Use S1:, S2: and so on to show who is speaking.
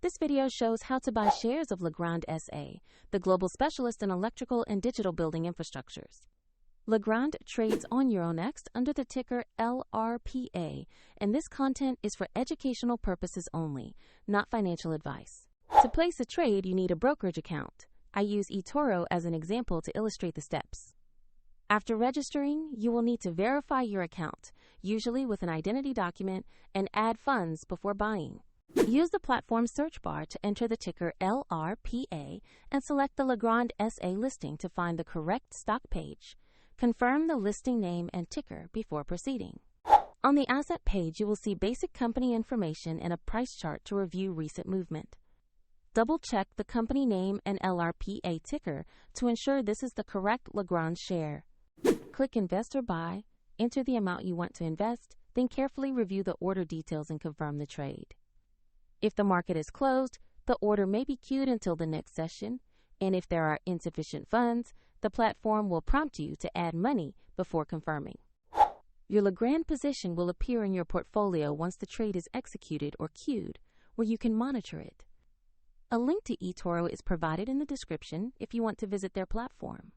S1: This video shows how to buy shares of Legrand SA, the global specialist in electrical and digital building infrastructures. Legrand trades on Euronext under the ticker LR.PA, and this content is for educational purposes only, not financial advice. To place a trade, you need a brokerage account. I use eToro as an example to illustrate the steps. After registering, you will need to verify your account, usually with an identity document, and add funds before buying. Use the platform search bar to enter the ticker LR.PA and select the Legrand SA listing to find the correct stock page. Confirm the listing name and ticker before proceeding. On the asset page, you will see basic company information and a price chart to review recent movement. Double-check the company name and LR.PA ticker to ensure this is the correct Legrand share. Click Invest or Buy, enter the amount you want to invest, then carefully review the order details and confirm the trade. If the market is closed, the order may be queued until the next session, and if there are insufficient funds, the platform will prompt you to add money before confirming. Your Legrand position will appear in your portfolio once the trade is executed or queued, where you can monitor it. A link to eToro is provided in the description if you want to visit their platform.